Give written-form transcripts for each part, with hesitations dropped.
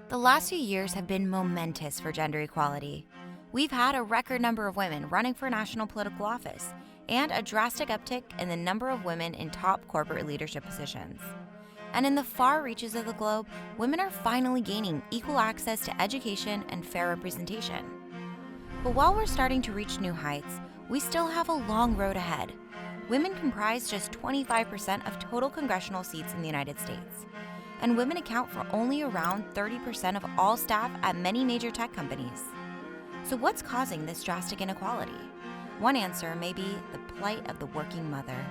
The last few years have been momentous for gender equality. We've had a record number of women running for national political office and a drastic uptick in the number of women in top corporate leadership positions. And in the far reaches of the globe, women are finally gaining equal access to education and fair representation. But while we're starting to reach new heights, we still have a long road ahead. Women comprise just 25% of total congressional seats in the United States, and women account for only around 30% of all staff at many major tech companies. So what's causing this drastic inequality? One answer may be the plight of the working mother.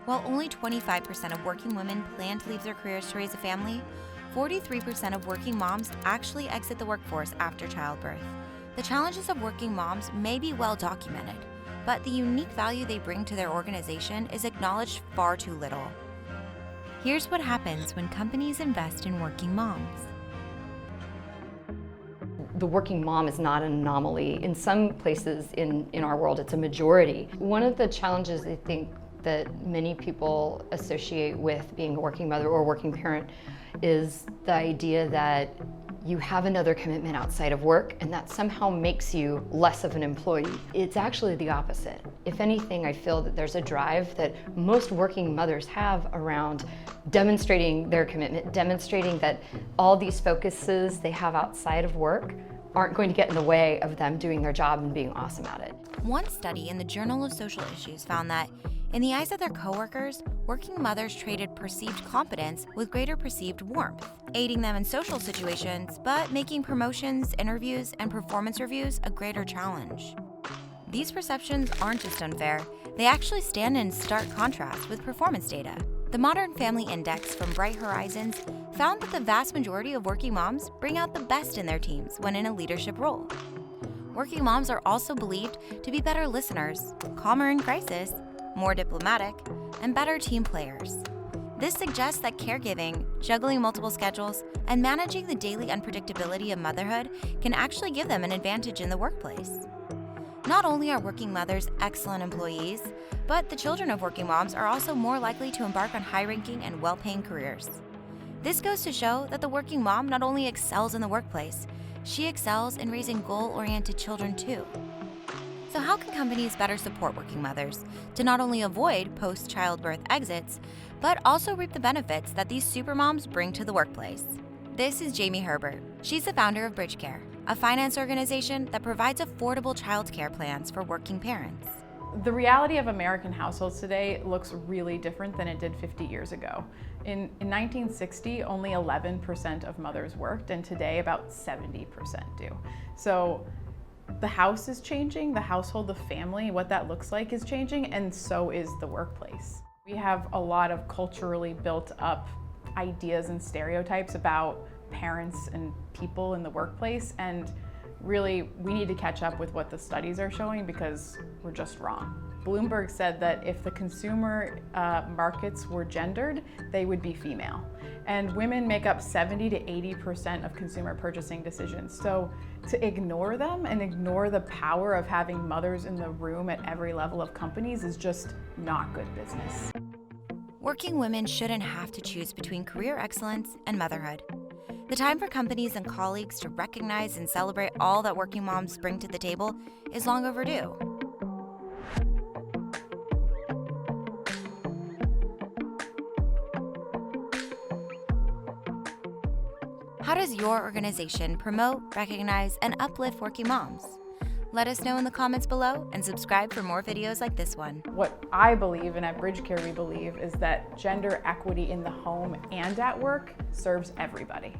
While only 25% of working women plan to leave their careers to raise a family, 43% of working moms actually exit the workforce after childbirth. The challenges of working moms may be well documented, but the unique value they bring to their organization is acknowledged far too little. Here's what happens when companies invest in working moms. The working mom is not an anomaly. In some places in our world, it's a majority. One of the challenges I think that many people associate with being a working mother or working parent is the idea that you have another commitment outside of work and that somehow makes you less of an employee. It's actually the opposite. If anything, I feel that there's a drive that most working mothers have around demonstrating their commitment, demonstrating that all these focuses they have outside of work aren't going to get in the way of them doing their job and being awesome at it. One study in the Journal of Social Issues found that, in the eyes of their coworkers, working mothers traded perceived competence with greater perceived warmth, aiding them in social situations, but making promotions, interviews, and performance reviews a greater challenge. These perceptions aren't just unfair, they actually stand in stark contrast with performance data. The Modern Family Index from Bright Horizons found that the vast majority of working moms bring out the best in their teams when in a leadership role. Working moms are also believed to be better listeners, calmer in crisis, more diplomatic, and better team players. This suggests that caregiving, juggling multiple schedules, and managing the daily unpredictability of motherhood can actually give them an advantage in the workplace. Not only are working mothers excellent employees, but the children of working moms are also more likely to embark on high-ranking and well-paying careers. This goes to show that the working mom not only excels in the workplace, she excels in raising goal-oriented children too. So how can companies better support working mothers to not only avoid post-childbirth exits, but also reap the benefits that these supermoms bring to the workplace? This is Jamie Herbert. She's the founder of BridgeCare, a finance organization that provides affordable childcare plans for working parents. The reality of American households today looks really different than it did 50 years ago. In 1960, only 11% of mothers worked, and today about 70% do. So the house is changing, the household, the family, what that looks like is changing, and so is the workplace. We have a lot of culturally built up ideas and stereotypes about parents and people in the workplace, and really we need to catch up with what the studies are showing because we're just wrong. Bloomberg said that if the consumer markets were gendered, they would be female. And women make up 70 to 80% of consumer purchasing decisions. So to ignore them and ignore the power of having mothers in the room at every level of companies is just not good business. Working women shouldn't have to choose between career excellence and motherhood. The time for companies and colleagues to recognize and celebrate all that working moms bring to the table is long overdue. How does your organization promote, recognize, and uplift working moms? Let us know in the comments below and subscribe for more videos like this one. What I believe, and at BridgeCare we believe, is that gender equity in the home and at work serves everybody.